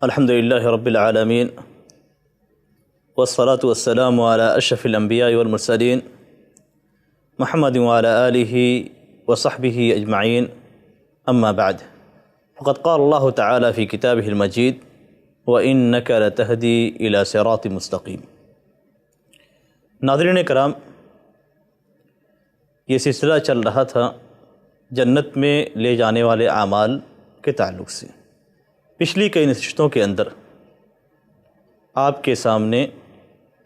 الحمد للہ رب العالمین والصلاة والسلام علی اشرف الانبیاء والمرسلین محمد وعلی آلہ وصحبہ اجمعین اما بعد فقد قال اللہ تعالی فی کتابہ المجید وَإِنَّكَ لَتَهْدِي إِلَى صِرَاطٍ مستقیم۔ ناظرین کرام، یہ سلسلہ چل رہا تھا جنت میں لے جانے والے اعمال کے تعلق سے۔ پچھلی کئی نشستوں کے اندر آپ کے سامنے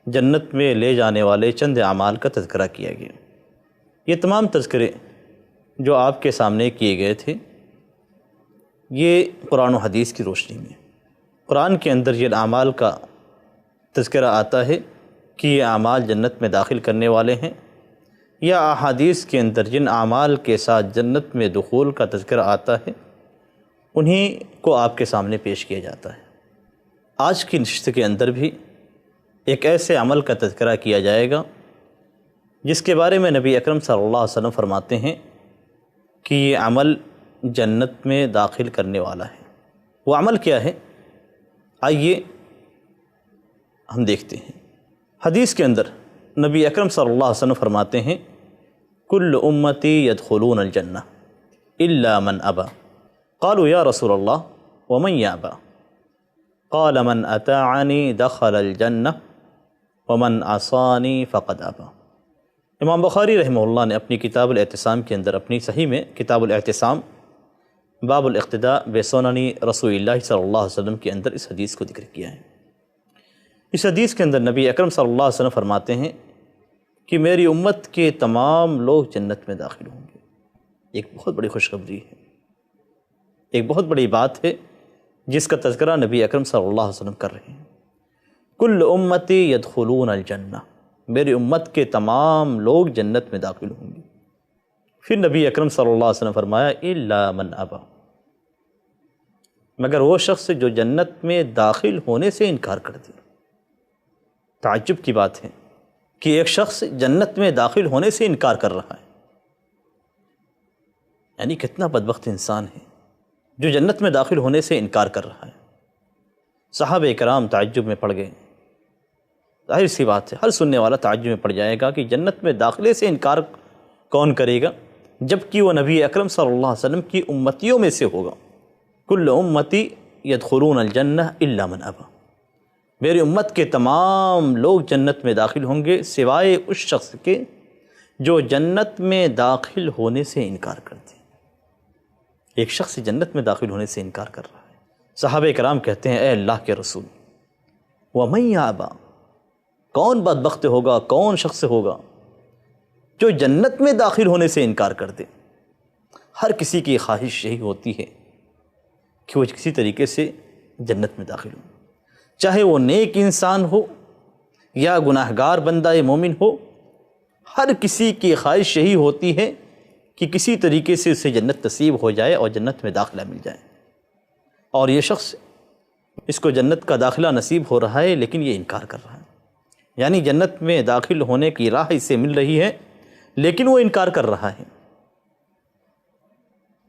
جنت میں لے جانے والے چند اعمال کا تذکرہ کیا گیا۔ یہ تمام تذکرے جو آپ کے سامنے کیے گئے تھے یہ قرآن و حدیث کی روشنی میں، قرآن کے اندر یہ اعمال کا تذکرہ آتا ہے کہ یہ اعمال جنت میں داخل کرنے والے ہیں، یا احادیث کے اندر جن اعمال کے ساتھ جنت میں دخول کا تذکرہ آتا ہے انہیں کو آپ کے سامنے پیش کیا جاتا ہے۔ آج کی نشست کے اندر بھی ایک ایسے عمل کا تذکرہ کیا جائے گا جس کے بارے میں نبی اکرم صلی اللہ علیہ وسلم فرماتے ہیں کہ یہ عمل جنت میں داخل کرنے والا ہے۔ وہ عمل کیا ہے؟ آئیے ہم دیکھتے ہیں۔ حدیث کے اندر نبی اکرم صلی اللہ علیہ وسلم فرماتے ہیں کل امتی یدخلون الجنہ الا من ابا، قالوا یا رسول اللہ ومن یابا، قال من اطاعنی دخل الجنہ ومن عصانی فقد ابا۔ امام بخاری رحمہ اللہ نے اپنی کتاب الاعتصام کے اندر، اپنی صحیح میں کتاب الاعتصام باب الاقتداء بسنن رسول اللہ صلی اللہ علیہ وسلم کے اندر اس حدیث کو ذکر کیا ہے۔ اس حدیث کے اندر نبی اکرم صلی اللہ علیہ وسلم فرماتے ہیں کہ میری امت کے تمام لوگ جنت میں داخل ہوں گے۔ ایک بہت بڑی خوشخبری ہے، ایک بہت بڑی بات ہے جس کا تذکرہ نبی اکرم صلی اللہ علیہ وسلم کر رہے ہیں۔ کل امتی یدخلون الجنہ، میری امت کے تمام لوگ جنت میں داخل ہوں گے۔ پھر نبی اکرم صلی اللہ علیہ وسلم فرمایا الا من ابا، مگر وہ شخص جو جنت میں داخل ہونے سے انکار کر دے۔ تعجب کی بات ہے کہ ایک شخص جنت میں داخل ہونے سے انکار کر رہا ہے، یعنی کتنا بدبخت انسان ہے جو جنت میں داخل ہونے سے انکار کر رہا ہے۔ صحابہ کرام تعجب میں پڑ گئے۔ ظاہر سی بات ہے، ہر سننے والا تعجب میں پڑ جائے گا کہ جنت میں داخلے سے انکار کون کرے گا جبکہ وہ نبی اکرم صلی اللہ علیہ وسلم کی امتیوں میں سے ہوگا۔ کل امتی یدخلون الجنہ الا من ابا، میری امت کے تمام لوگ جنت میں داخل ہوں گے سوائے اس شخص کے جو جنت میں داخل ہونے سے انکار کرتے ہیں۔ ایک شخص جنت میں داخل ہونے سے انکار کر رہا ہے۔ صحابہ کرام کہتے ہیں اے اللہ کے رسول، وَمَن یَأْبَى، کون بدبخت ہوگا، کون شخص ہوگا جو جنت میں داخل ہونے سے انکار کر دے؟ ہر کسی کی خواہش یہی ہوتی ہے کہ وہ کسی طریقے سے جنت میں داخل ہو، چاہے وہ نیک انسان ہو یا گناہگار بندہ مومن ہو، ہر کسی کی خواہش یہی ہوتی ہے کہ کسی طریقے سے اسے جنت نصیب ہو جائے اور جنت میں داخلہ مل جائے۔ اور یہ شخص، اس کو جنت کا داخلہ نصیب ہو رہا ہے لیکن یہ انکار کر رہا ہے، یعنی جنت میں داخل ہونے کی راہ اسے مل رہی ہے لیکن وہ انکار کر رہا ہے۔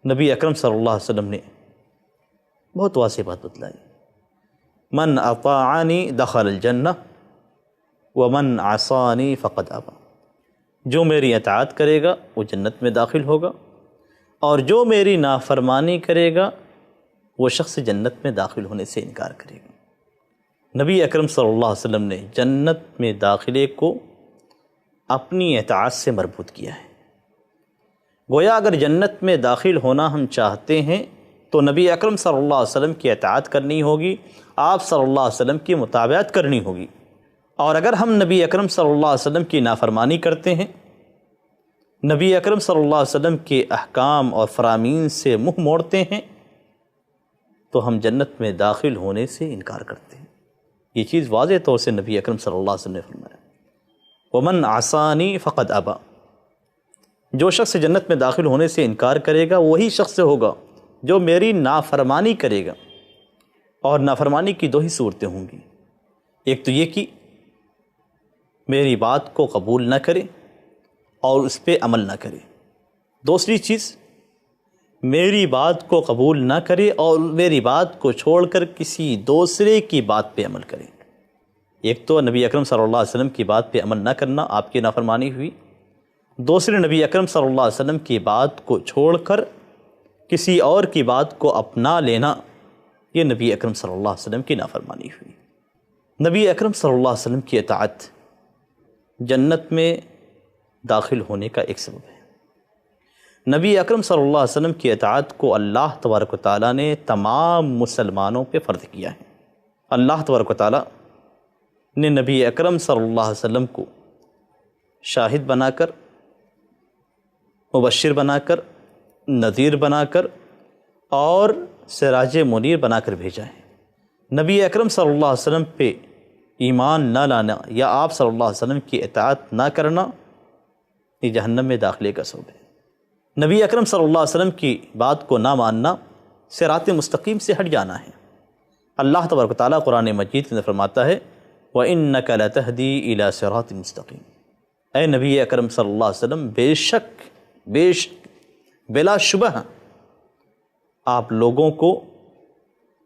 نبی اکرم صلی اللہ علیہ وسلم نے بہت واضح بات بتلائی، من اطاعنی دخل الجنہ ومن عصانی فقد ابا، جو میری اطاعت کرے گا وہ جنت میں داخل ہوگا، اور جو میری نافرمانی کرے گا وہ شخص جنت میں داخل ہونے سے انکار کرے گا۔ نبی اکرم صلی اللہ علیہ وسلم نے جنت میں داخلے کو اپنی اطاعت سے مربوط کیا ہے۔ گویا اگر جنت میں داخل ہونا ہم چاہتے ہیں تو نبی اکرم صلی اللہ علیہ وسلم کی اطاعت کرنی ہوگی، آپ صلی اللہ علیہ وسلم کی متابعت کرنی ہوگی۔ اور اگر ہم نبی اکرم صلی اللہ علیہ وسلم کی نافرمانی کرتے ہیں، نبی اکرم صلی اللہ علیہ وسلم کے احکام اور فرامین سے منہ موڑتے ہیں، تو ہم جنت میں داخل ہونے سے انکار کرتے ہیں۔ یہ چیز واضح طور سے نبی اکرم صلی اللہ علیہ وسلم نے فرمایا وَمَنْ عَصَانِي فَقَدْ أَبَى، جو شخص جنت میں داخل ہونے سے انکار کرے گا وہی شخص ہوگا جو میری نافرمانی کرے گا۔ اور نافرمانی کی دو ہی صورتیں ہوں گی، ایک تو یہ کہ میری بات کو قبول نہ کرے اور اس پہ عمل نہ کرے، دوسری چیز میری بات کو قبول نہ کرے اور میری بات کو چھوڑ کر کسی دوسرے کی بات پہ عمل کرے۔ ایک تو نبی اکرم صلی اللہ علیہ وسلم کی بات پہ عمل نہ کرنا آپ کی نافرمانی ہوئی، دوسرے نبی اکرم صلی اللہ علیہ وسلم کی بات کو چھوڑ کر کسی اور کی بات کو اپنا لینا، یہ نبی اکرم صلی اللہ علیہ وسلم کی نافرمانی ہوئی۔ نبی اکرم صلی اللہ علیہ وسلم کی اطاعت جنت میں داخل ہونے کا ایک سبب ہے۔ نبی اکرم صلی اللہ علیہ وسلم کی اطاعت کو اللہ تبارک و تعالیٰ نے تمام مسلمانوں پہ فرض کیا ہے۔ اللہ تبارک و تعالیٰ نے نبی اکرم صلی اللہ علیہ وسلم کو شاہد بنا کر، مبشر بنا کر، نذیر بنا کر اور سراج منیر بنا کر بھیجا ہے۔ نبی اکرم صلی اللہ علیہ وسلم پہ ایمان نہ لانا یا آپ صلی اللہ علیہ وسلم کی اطاعت نہ کرنا یہ جہنم میں داخلے کا سبب ہے۔ نبی اکرم صلی اللہ علیہ وسلم کی بات کو نہ ماننا صراط مستقیم سے ہٹ جانا ہے۔ اللہ تبارک و تعالیٰ قرآن مجید کے اندر فرماتا ہے وَإِنَّكَ لَتَهْدِي إِلَى صِرَاطٍ مُسْتَقِيمٍ، اے نبی اکرم صلی اللہ علیہ وسلم بے شک بلا شبہ آپ لوگوں کو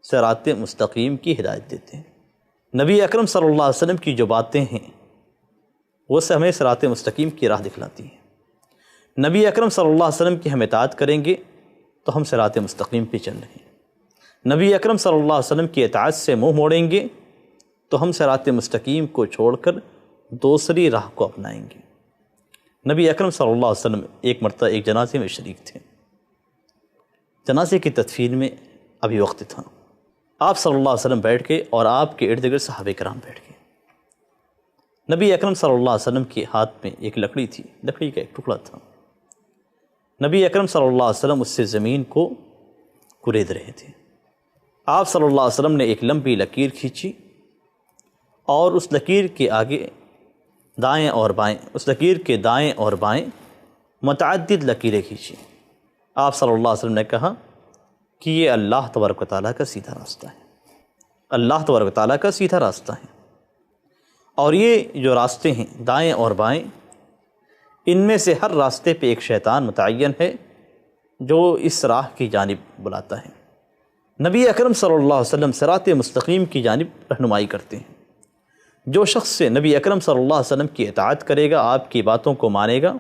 صراط مستقیم کی ہدایت دیتے ہیں۔ نبی اکرم صلی اللہ علیہ وسلم کی جو باتیں ہیں وہ سے ہمیں صراط مستقیم کی راہ دکھلاتی ہیں۔ نبی اکرم صلی اللہ علیہ وسلم کی ہم اطاعت کریں گے تو ہم صراط مستقیم پہ چل رہے ہیں۔ نبی اکرم صلی اللہ علیہ وسلم کی اطاعت سے منہ موڑیں گے تو ہم صراط مستقیم کو چھوڑ کر دوسری راہ کو اپنائیں گے۔ نبی اکرم صلی اللہ علیہ وسلم ایک مرتبہ ایک جنازے میں شریک تھے۔ جنازے کی تدفین میں ابھی وقت تھا، آپ صلی اللہ علیہ وسلم بیٹھ کے اور آپ کے ارد گرد صحابہ کرام بیٹھ گئے۔ نبی اکرم صلی اللہ علیہ وسلم کے ہاتھ میں ایک لکڑی تھی، لکڑی کا ایک ٹکڑا تھا۔ نبی اکرم صلی اللہ علیہ وسلم اس سے زمین کو کورید رہے تھے۔ آپ صلی اللہ علیہ وسلم نے ایک لمبی لکیر کھینچی اور اس لکیر کے آگے دائیں اور بائیں، اس لکیر کے دائیں اور بائیں متعدد لکیریں کھینچی۔ آپ صلی اللہ علیہ وسلم نے کہا کہ یہ اللہ تبارک و تعالیٰ کا سیدھا راستہ ہے، اللہ تبارک و تعالیٰ کا سیدھا راستہ ہے، اور یہ جو راستے ہیں دائیں اور بائیں، ان میں سے ہر راستے پہ ایک شیطان متعین ہے جو اس راہ کی جانب بلاتا ہے۔ نبی اکرم صلی اللہ علیہ وسلم صراط مستقیم کی جانب رہنمائی کرتے ہیں۔ جو شخص سے نبی اکرم صلی اللہ علیہ وسلم کی اطاعت کرے گا، آپ کی باتوں کو مانے گا،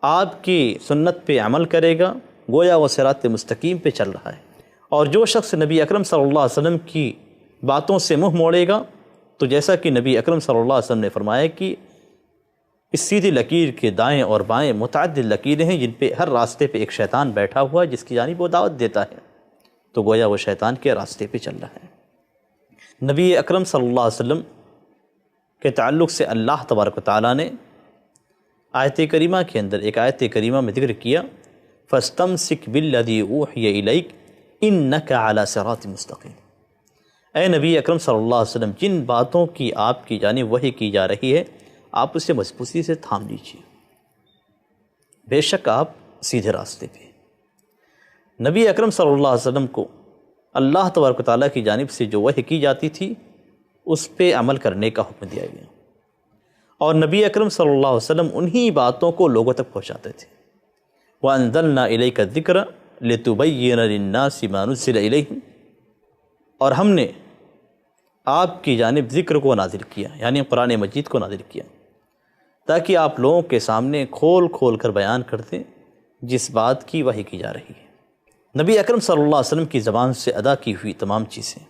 آپ کی سنت پہ عمل کرے گا، گویا وہ صراط مستقیم پہ چل رہا ہے۔ اور جو شخص نبی اکرم صلی اللہ علیہ وسلم کی باتوں سے منہ موڑے گا تو جیسا کہ نبی اکرم صلی اللہ علیہ وسلم نے فرمایا کہ اس سیدھی لکیر کے دائیں اور بائیں متعدد لکیریں ہیں جن پہ ہر راستے پہ ایک شیطان بیٹھا ہوا ہے جس کی جانب وہ دعوت دیتا ہے، تو گویا وہ شیطان کے راستے پہ چل رہا ہے۔ نبی اکرم صلی اللہ علیہ وسلم کے تعلق سے اللہ تبارک و تعالیٰ نے آیت کریمہ کے اندر ایک آیت کریمہ میں ذکر کیا فَاسْتَمْسِكْ بِالَّذِي أُوحِيَ إِلَيْكَ إِنَّكَ عَلَى صِرَاطٍ مُسْتَقِيمٍ، اے نبی اکرم صلی اللہ علیہ وسلم جن باتوں کی آپ کی جانب وحی کی جا رہی ہے آپ اسے مضبوطی سے تھام لیجیے، بے شک آپ سیدھے راستے پہ۔ نبی اکرم صلی اللہ علیہ وسلم کو اللہ تبارک و تعالیٰ کی جانب سے جو وحی کی جاتی تھی اس پہ عمل کرنے کا حکم دیا گیا، اور نبی اکرم صلی اللہ علیہ وسلم انہی باتوں کو لوگوں تک پہنچاتے تھے۔ وَأَنزَلْنَا إِلَيْكَ الذِّكْرَ لِتُبَيِّنَ لِلنَّاسِ مَا نُزِّلَ إِلَيْهِمْ، اور ہم نے آپ کی جانب ذکر کو نازل کیا، یعنی قرآن مجید کو نازل کیا، تاکہ آپ لوگوں کے سامنے کھول کھول کر بیان کرتے جس بات کی وحی کی جا رہی ہے۔ نبی اکرم صلی اللہ علیہ وسلم کی زبان سے ادا کی ہوئی تمام چیزیں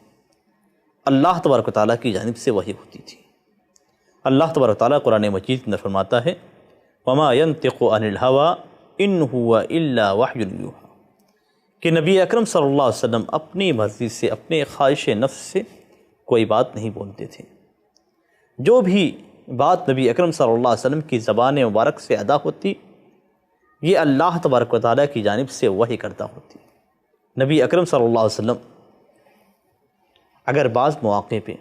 اللہ تبارک و تعالیٰ کی جانب سے وحی ہوتی تھی۔ اللہ تبارک و تعالیٰ قرآن مجید میں فرماتا ہے وَمَا يَنْتِقُ عَنِ الْهَوَىٰ إِنْ هُوَ إِلَّا وَحْيٌ يُوحَىٰ، کہ نبی اکرم صلی اللہ علیہ وسلم اپنی مرضی سے، اپنے خواہش نفس سے کوئی بات نہیں بولتے تھے۔ جو بھی بات نبی اکرم صلی اللہ علیہ وسلم کی زبان مبارک سے ادا ہوتی یہ اللہ تبارک و تعالیٰ کی جانب سے وحی کردہ ہوتی۔ نبی اکرم صلی اللہ علیہ وسلم اگر بعض مواقع پہ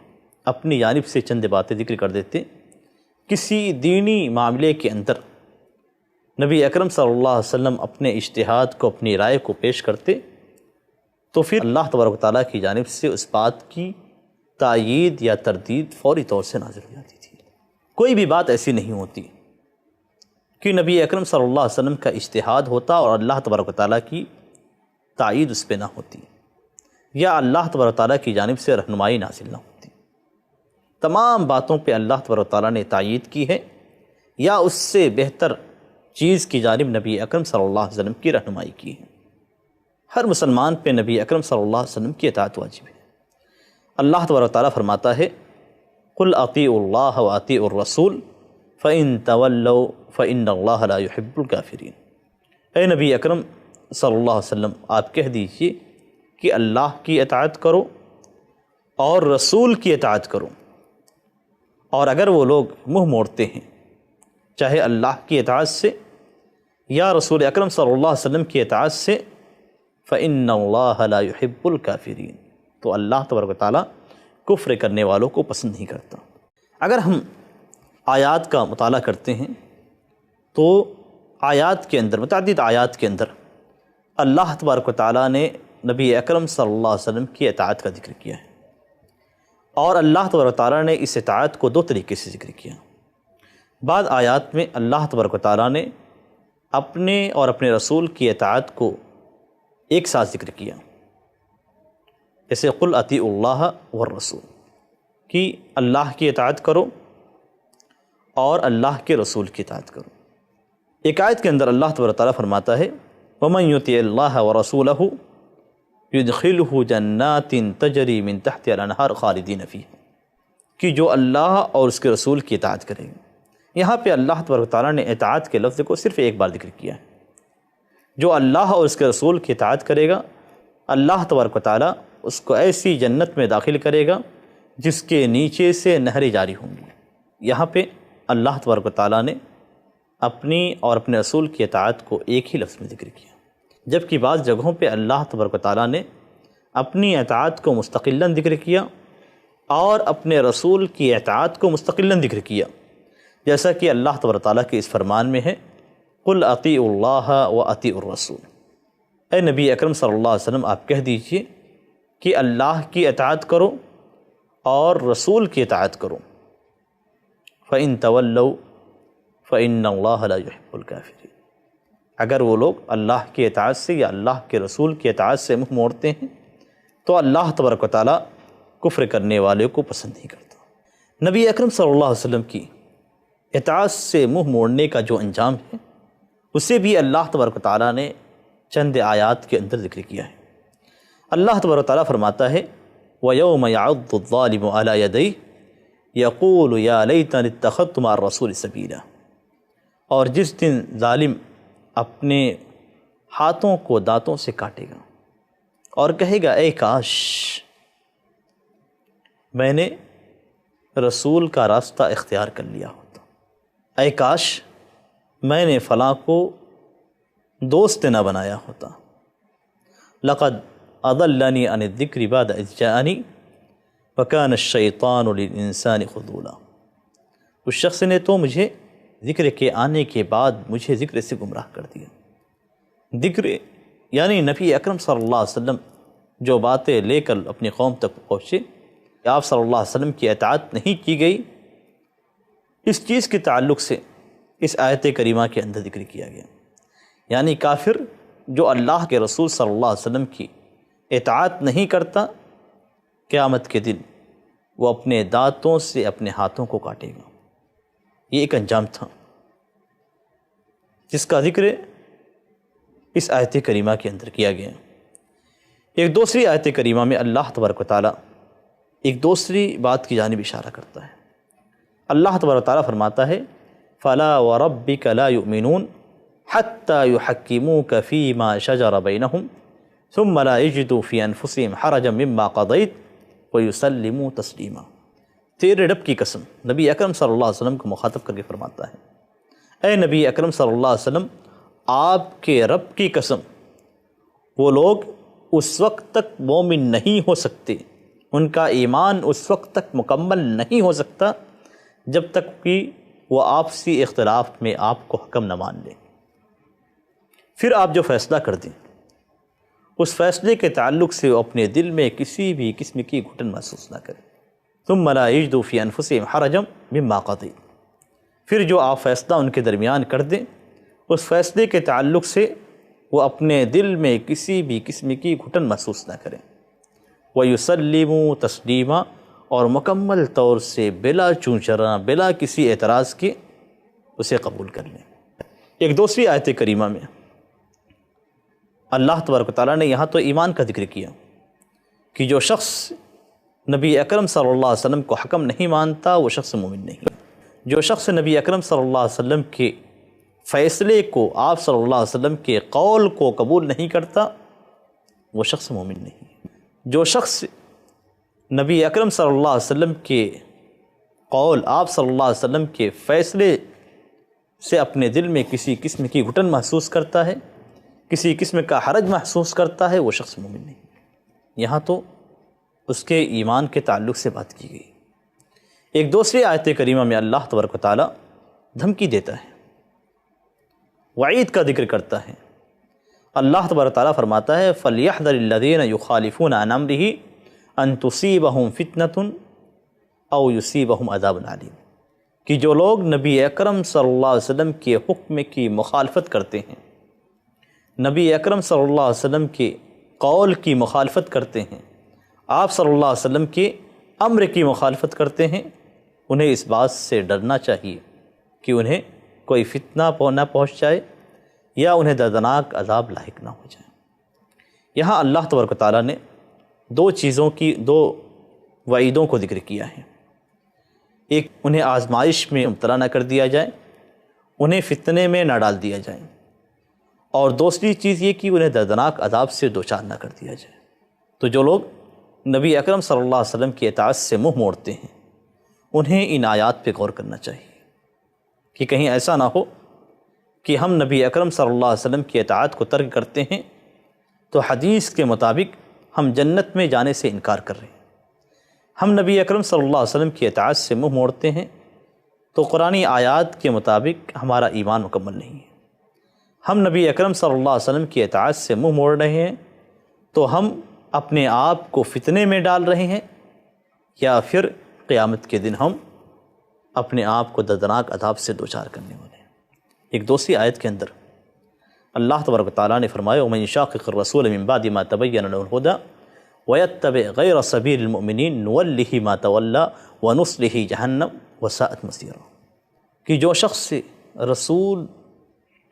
اپنی جانب سے چند باتیں ذکر کر دیتے، کسی دینی معاملے کے اندر نبی اکرم صلی اللہ علیہ وسلم اپنے اجتہاد کو، اپنی رائے کو پیش کرتے تو پھر اللہ تبارک و تعالیٰ کی جانب سے اس بات کی تائید یا تردید فوری طور سے نازل ہو جاتی تھی۔ کوئی بھی بات ایسی نہیں ہوتی کہ نبی اکرم صلی اللہ علیہ وسلم کا اجتہاد ہوتا اور اللہ تبارک و تعالیٰ کی تائید اس پہ نہ ہوتی، یا اللہ تبارک و تعالیٰ کی جانب سے رہنمائی نازل نہ ہوتی۔ تمام باتوں پہ اللہ تبارک و تعالیٰ نے تائید کی ہے، یا اس سے بہتر چیز کی جانب نبی اکرم صلی اللہ علیہ وسلم کی رہنمائی کی ہے۔ ہر مسلمان پہ نبی اکرم صلی اللہ علیہ وسلم کی اطاعت واجب ہے۔ اللہ تبارک و تعالیٰ فرماتا ہے قُلْ اطیعوا اللہ واطیعوا الرسول فَإِن تَوَلَّوْا فَإِنَّ اللَّهَ لَا يُحِبُّ الْكَافِرِينَ۔ اے نبی اکرم صلی اللہ علیہ وسلم، آپ کہہ دیجئے کہ اللہ کی اطاعت کرو اور رسول کی اطاعت کرو، اور اگر وہ لوگ منہ موڑتے ہیں چاہے اللہ کی اطاعت سے یا رسول اکرم صلی اللہ علیہ وسلم کی اطاعت سے، فَإِنَّ اللَّهَ لَا يُحِبُّ الْكَافِرِينَ، تو اللہ تبارک و تعالیٰ کفر کرنے والوں کو پسند نہیں کرتا۔ اگر ہم آیات کا مطالعہ کرتے ہیں تو آیات کے اندر، متعدد آیات کے اندر اللہ تبارک و تعالیٰ نے نبی اکرم صلی اللہ علیہ وسلم کی اطاعت کا ذکر کیا ہے، اور اللہ تبارک و تعالیٰ نے اس اطاعت کو دو طریقے سے ذکر کیا۔ بعض آیات میں اللہ تبارک و تعالیٰ نے اپنے اور اپنے رسول کی اطاعت کو ایک ساتھ ذکر کیا، جیسے قُلْ اطیعوا اللہ والرسول، کہ اللہ کی اطاعت کرو اور اللہ کے رسول کی اطاعت کرو۔ ایک آیت کے اندر اللہ تبارک و تعالیٰ فرماتا ہے وَمَن يُطِعِ اللَّهَ وَرَسُولَهُ يُدْخِلْهُ جَنَّاتٍ تَجْرِي مِن تَحْتِهَا الْأَنْهَارُ خَالِدِينَ فِيهَا، کہ جو اللہ اور اس کے رسول کی اطاعت کرے گا۔ یہاں پہ اللہ تبارک و تعالیٰ نے اطاعت کے لفظ کو صرف ایک بار ذکر کیا ہے۔ جو اللہ اور اس کے رسول کی اطاعت کرے گا، اللہ تبارک و تعالیٰ اس کو ایسی جنت میں داخل کرے گا جس کے نیچے سے نہریں جاری ہوں گی۔ یہاں پہ اللہ تبارک و تعالیٰ نے اپنی اور اپنے رسول کی اطاعت کو ایک ہی لفظ میں ذکر کیا، جبکہ بعض جگہوں پہ اللہ تبارک و تعالیٰ نے اپنی اطاعت کو مستقلاً ذکر کیا اور اپنے رسول کی اطاعت کو مستقلاً ذکر کیا، جیسا کہ اللہ تبارک و تعالیٰ کے اس فرمان میں ہے قُلْ اطیعوا اللہ واطیعوا الرسول۔ اے نبی اکرم صلی اللہ علیہ وسلم، آپ کہہ دیجئے کہ اللہ کی اطاعت کرو اور رسول کی اطاعت کرو۔ فَإِن تَوَلَّوْا فَإِنَّ اللَّهَ لَا يُحِبُّ الْكَافِرِينَ، اگر وہ لوگ اللہ کی اطاعت سے یا اللہ کے رسول کی اطاعت سے منہ موڑتے ہیں تو اللہ تبارک و تعالیٰ کفر کرنے والے کو پسند نہیں کرتا۔ نبی اکرم صلی اللہ علیہ وسلم کی اطاعت سے منہ موڑنے کا جو انجام ہے، اسے بھی اللہ تبارک و تعالیٰ نے چند آیات کے اندر ذکر کیا ہے۔ اللہ تبارک و تعالیٰ فرماتا ہے وَيَوْمَ يَعُضُّ الظَّالِمُ عَلَى يَدَيْهِ يَقُولُ يَا لَيْتَنِي اتَّخَذْتُ مَعَ الرَّسُولِ سَبِيلًا، اور جس دن ظالم اپنے ہاتھوں کو دانتوں سے کاٹے گا اور کہے گا اے کاش میں نے رسول کا راستہ اختیار کر لیا ہوتا، اے کاش میں نے فلاں کو دوست نہ بنایا ہوتا۔ لقد اضلنی عن الذکر بعد اذ جاءنی وکان الشیطان للانسان خذولا، اس شخص نے تو مجھے ذکر کے آنے کے بعد مجھے ذکر سے گمراہ کر دیا۔ ذکر یعنی نبی اکرم صلی اللہ علیہ وسلم جو باتیں لے کر اپنی قوم تک پہنچے، آپ صلی اللہ علیہ وسلم کی اطاعت نہیں کی گئی، اس چیز کے تعلق سے اس آیت کریمہ کے اندر ذکر کیا گیا۔ یعنی کافر جو اللہ کے رسول صلی اللہ علیہ وسلم کی اطاعت نہیں کرتا، قیامت کے دن وہ اپنے دانتوں سے اپنے ہاتھوں کو کاٹے گا۔ یہ ایک انجام تھا جس کا ذکر اس آیت کریمہ کے اندر کیا گیا۔ ایک دوسری آیت کریمہ میں اللہ تبارک و تعالیٰ ایک دوسری بات کی جانب اشارہ کرتا ہے۔ اللہ تبارک و تعالیٰ فرماتا ہے فَلَا وَرَبِّكَ لَا يُؤْمِنُونَ حَتَّى يُحَكِّمُوكَ فِي مَا شَجَرَ بَيْنَهُمْ ثُمَّ لَا يَجِدُوا فِي أَنفُسِهِمْ حَرَجًا مِمَّا قَضَيْتَ وَيُسَلِّمُوا تَسْلِيمًا۔ تیرے رب کی قسم، نبی اکرم صلی اللہ علیہ وسلم کو مخاطب کر کے فرماتا ہے اے نبی اکرم صلی اللہ علیہ وسلم، آپ کے رب کی قسم، وہ لوگ اس وقت تک مومن نہیں ہو سکتے، ان کا ایمان اس وقت تک مکمل نہیں ہو سکتا جب تک کہ وہ آپسی اختلاف میں آپ کو حکم نہ مان لیں۔ پھر آپ جو فیصلہ کر دیں، اس فیصلے کے تعلق سے وہ اپنے دل میں کسی بھی قسم کی گھٹن محسوس نہ کریں۔ ثم لا یجدوا فی انفسہم حرجا مما قضیت، پھر جو آپ فیصلہ ان کے درمیان کر دیں، اس فیصلے کے تعلق سے وہ اپنے دل میں کسی بھی قسم کی گھٹن محسوس نہ کریں، وَيُسَلِّمُوا تسلیما، اور مکمل طور سے بلا چونچرا بلا کسی اعتراض کے اسے قبول کر لیں۔ ایک دوسری آیت کریمہ میں اللہ تبارک و تعالیٰ نے یہاں تو ایمان کا ذکر کیا کہ جو شخص نبی اکرم صلی اللہ علیہ وسلم کو حکم نہیں مانتا وہ شخص مومن نہیں۔ جو شخص نبی اکرم صلی اللہ علیہ وسلم کے فیصلے کو، آپ صلی اللہ علیہ وسلم کے قول کو قبول نہیں کرتا وہ شخص مومن نہیں۔ جو شخص نبی اکرم صلی اللہ علیہ وسلم کے قول، آپ صلی اللہ علیہ وسلم کے فیصلے سے اپنے دل میں کسی قسم کی گھٹن محسوس کرتا ہے، کسی قسم کا حرج محسوس کرتا ہے، وہ شخص مومن نہیں۔ یہاں تو اس کے ایمان کے تعلق سے بات کی گئی۔ ایک دوسری آیت کریمہ میں اللہ تبارک و تعالیٰ دھمکی دیتا ہے، وعید کا ذکر کرتا ہے۔ اللہ تبارک و تعالیٰ فرماتا ہے فَلْيَحْذَرِ الَّذِينَ يُخَالِفُونَ عَنْ أَمْرِهِ أَن تُصِيبَهُمْ فِتْنَةٌ أَوْ يُصِيبَهُمْ عَذَابٌ عَلِيمٌ، کہ جو لوگ نبی اکرم صلی اللہ علیہ وسلم کے حکم کی مخالفت کرتے ہیں، نبی اکرم صلی اللہ علیہ وسلم کے قول کی مخالفت کرتے ہیں، آپ صلی اللہ علیہ وسلم کے امر کی مخالفت کرتے ہیں، انہیں اس بات سے ڈرنا چاہیے کہ انہیں کوئی فتنہ نہ پہنچ جائے یا انہیں دردناک عذاب لاحق نہ ہو جائے۔ یہاں اللہ تبارک و تعالیٰ نے دو وعیدوں کو ذکر کیا ہے۔ ایک، انہیں آزمائش میں مبتلا نہ کر دیا جائے، انہیں فتنے میں نہ ڈال دیا جائے، اور دوسری چیز یہ کہ انہیں دردناک عذاب سے دوچار نہ کر دیا جائے۔ تو جو لوگ نبی اکرم صلی اللہ علیہ وسلم کی اطاعت سے منہ موڑتے ہیں انہیں ان آیات پہ غور کرنا چاہیے کہ کہیں ایسا نہ ہو کہ ہم نبی اکرم صلی اللہ علیہ وسلم کی اطاعت کو ترک کرتے ہیں تو حدیث کے مطابق ہم جنت میں جانے سے انکار کر رہے ہیں۔ ہم نبی اکرم صلی اللہ علیہ وسلم کی اطاعت سے منہ موڑتے ہیں تو قرآنی آیات کے مطابق ہمارا ایمان مکمل نہیں ہے۔ ہم نبی اکرم صلی اللہ علیہ وسلم کی اطاعت سے منہ موڑ رہے ہیں تو ہم اپنے آپ کو فتنے میں ڈال رہے ہیں، یا پھر قیامت کے دن ہم اپنے آپ کو دردناک عذاب سے دوچار کرنے والے ہیں۔ ایک دوسری آیت کے اندر اللہ تبارک و تعالیٰ نے فرمایا وَمَن يُشَاقِقِ الرَّسُولَ مِن بَعْدِ مَا تَبَيَّنَ لَهُ الْهُدَى وَيَتَّبِعْ غَيْرَ سَبِيلِ الْمُؤْمِنِينَ نُوَلِّهِ مَا تَوَلَّى وَنُصْلِهِ جَهَنَّمَ وَسَاءَتْ مَصِيرًا، کہ جو شخص رسول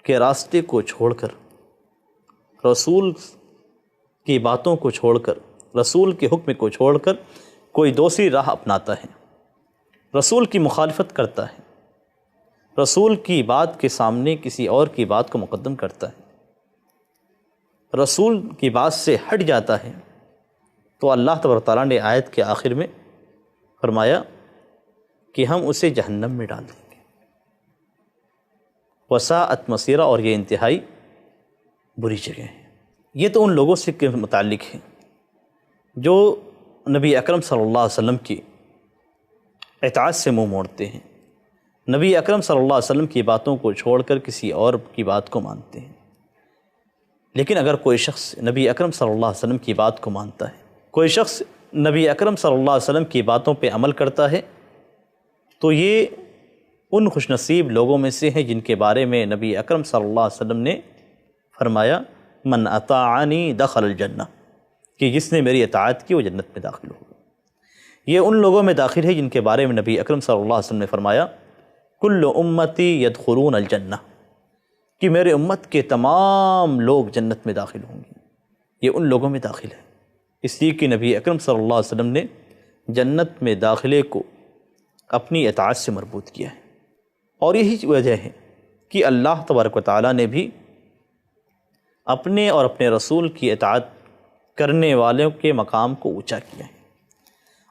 کے راستے کو چھوڑ کر، رسول کی باتوں کو چھوڑ کر، رسول کے حکم کو چھوڑ کر کوئی دوسری راہ اپناتا ہے، رسول کی مخالفت کرتا ہے، رسول کی بات کے سامنے کسی اور کی بات کو مقدم کرتا ہے، رسول کی بات سے ہٹ جاتا ہے، تو اللہ تبارک و تعالیٰ نے آیت کے آخر میں فرمایا کہ ہم اسے جہنم میں ڈال دیں گے، وساءت مصیرا، اور یہ انتہائی بری جگہ ہے۔ یہ تو ان لوگوں سے متعلق ہے جو نبی اکرم صلی اللہ علیہ وسلم کی اطاعت سے منہ موڑتے ہیں، نبی اکرم صلی اللہ علیہ وسلم کی باتوں کو چھوڑ کر کسی اور کی بات کو مانتے ہیں۔ لیکن اگر کوئی شخص نبی اکرم صلی اللہ علیہ وسلم کی بات کو مانتا ہے، کوئی شخص نبی اکرم صلی اللہ علیہ وسلم کی باتوں پہ عمل کرتا ہے، تو یہ ان خوش نصیب لوگوں میں سے ہیں جن کے بارے میں نبی اکرم صلی اللہ علیہ وسلم نے فرمایا من اطاعنی دخل الجنہ، کہ جس نے میری اطاعت کی وہ جنت میں داخل ہوگا۔ یہ ان لوگوں میں داخل ہے جن کے بارے میں نبی اکرم صلی اللہ علیہ وسلم نے فرمایا کل امتی یدخلون الجنہ، کہ میرے امت کے تمام لوگ جنت میں داخل ہوں گے۔ یہ ان لوگوں میں داخل ہے، اس لیے کہ نبی اکرم صلی اللہ علیہ وسلم نے جنت میں داخلے کو اپنی اطاعت سے مربوط کیا ہے، اور یہی وجہ ہے کہ اللہ تبارک و تعالیٰ نے بھی اپنے اور اپنے رسول کی اطاعت کرنے والوں کے مقام کو اونچا کیا ہے۔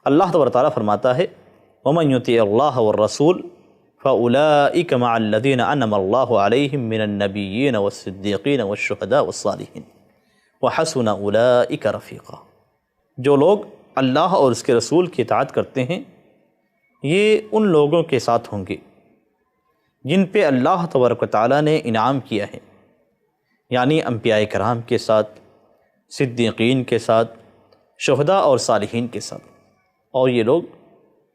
اللہ تبارک و تعالیٰ فرماتا ہے وَمَن يُطِعِ اللَّهَ وَالرَّسُولَ فَأُولَٰئِكَ مَعَ الَّذِينَ أَنْعَمَ اللَّهُ عَلَيْهِم مِّنَ النَّبِيِّينَ وَالصِّدِّيقِينَ وَالشُّهَدَاءِ وَالصَّالِحِينَ وَحَسُنَ أُولَٰئِكَ رَفِيقًا، جو لوگ اللہ اور اس کے رسول کی اطاعت کرتے ہیں یہ ان لوگوں کے ساتھ ہوں گے جن پہ اللہ تبارک و تعالیٰ نے انعام کیا ہے، یعنی انبیاء کرام کے ساتھ، صدیقین کے ساتھ، شہداء اور صالحین کے ساتھ، اور یہ لوگ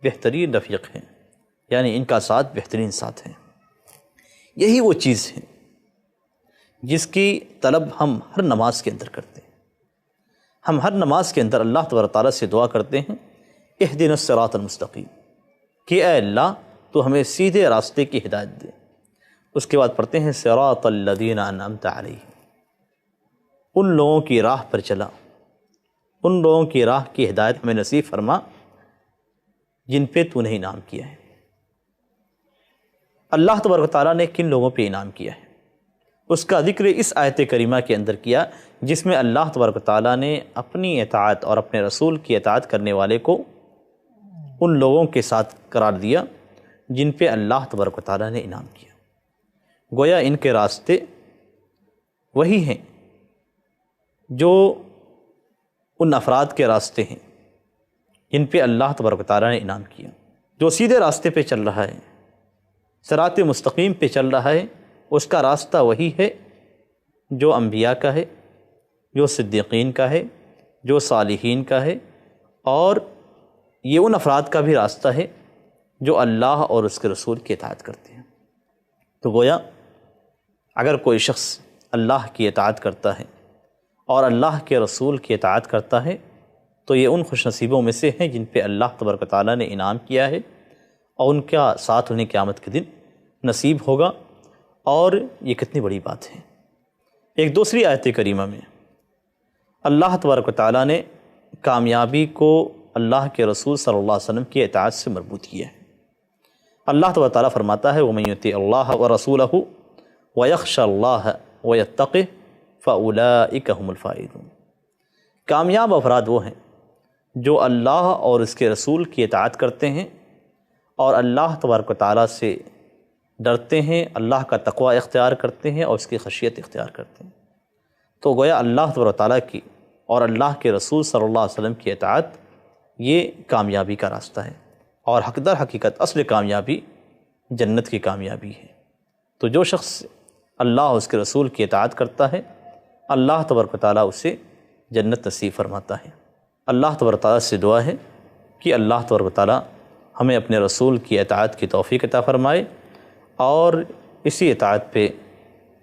بہترین رفیق ہیں، یعنی ان کا ساتھ بہترین ساتھ ہے۔ یہی وہ چیز ہے جس کی طلب ہم ہر نماز کے اندر کرتے ہیں۔ ہم ہر نماز کے اندر اللہ تبارک تعالیٰ سے دعا کرتے ہیں اہدنا الصراط المستقیم، کہ اے اللہ تو ہمیں سیدھے راستے کی ہدایت دے۔ اس کے بعد پڑھتے ہیں صراط الذین انعمت علیہم، ان لوگوں کی راہ پر چلا، ان لوگوں کی راہ کی ہدایت ہمیں نصیب فرما جن پہ تو نے انعام کیا ہے۔ اللہ تبارک تعالیٰ نے کن لوگوں پہ انعام کیا ہے اس کا ذکر اس آیت کریمہ کے اندر کیا، جس میں اللہ تبارک تعالیٰ نے اپنی اطاعت اور اپنے رسول کی اطاعت کرنے والے کو ان لوگوں کے ساتھ قرار دیا جن پہ اللہ تبارک تعالیٰ نے انعام کیا۔ گویا ان کے راستے وہی ہیں جو ان افراد کے راستے ہیں جن پہ اللہ تبارک تعالیٰ نے انعام کیا۔ جو سیدھے راستے پہ چل رہا ہے، صراط مستقیم پہ چل رہا ہے، اس کا راستہ وہی ہے جو انبیاء کا ہے، جو صدیقین کا ہے، جو صالحین کا ہے، اور یہ ان افراد کا بھی راستہ ہے جو اللہ اور اس کے رسول کی اطاعت کرتے ہیں۔ تو گویا اگر کوئی شخص اللہ کی اطاعت کرتا ہے اور اللہ کے رسول کی اطاعت کرتا ہے تو یہ ان خوش نصیبوں میں سے ہیں جن پہ اللہ تبارک و تعالیٰ نے انعام کیا ہے، اور ان کا ساتھ انہیں قیامت کے دن نصیب ہوگا۔ اور یہ کتنی بڑی بات ہے۔ ایک دوسری آیت کریمہ میں اللہ تبارک و تعالیٰ نے کامیابی کو اللہ کے رسول صلی اللہ علیہ وسلم کی اطاعت سے مربوط کیا ہے۔ اللہ تبارک و تعالیٰ فرماتا ہے وَمَن يُطِعِ اللَّهَ وَرَسُولَهُ وَيَخْشَ اللَّهَ وَيَتَّقِهُ فَأُولَٰئِكَ هُمُ الْفَائِزُونَ۔ کامیاب افراد وہ ہیں جو اللہ اور اس کے رسول کی اطاعت کرتے ہیں اور اللہ تبارک و تعالیٰ سے ڈرتے ہیں، اللہ کا تقوی اختیار کرتے ہیں اور اس کی خشیت اختیار کرتے ہیں۔ تو گویا اللہ تبارک و تعالیٰ کی اور اللہ کے رسول صلی اللہ علیہ وسلم کی اطاعت یہ کامیابی کا راستہ ہے، اور در حقیقت اصل کامیابی جنت کی کامیابی ہے۔ تو جو شخص اللہ اور اس کے رسول کی اطاعت کرتا ہے، اللہ تبارک و تعالیٰ اسے جنت نصیب فرماتا ہے۔ اللہ تبارک و تعالیٰ سے دعا ہے کہ اللہ تبارک و تعالیٰ ہمیں اپنے رسول کی اطاعت کی توفیق عطا فرمائے، اور اسی اطاعت پہ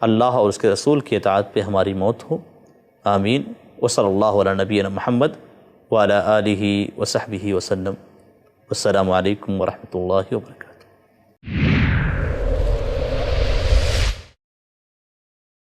اللہ اور اس کے رسول کی اطاعت پہ ہماری موت ہو۔ آمین۔ وصلی اللہ علی نبینا محمد وعلی آلہ وصحبہ وسلم۔ السلام علیکم ورحمۃ اللہ وبرکاتہ۔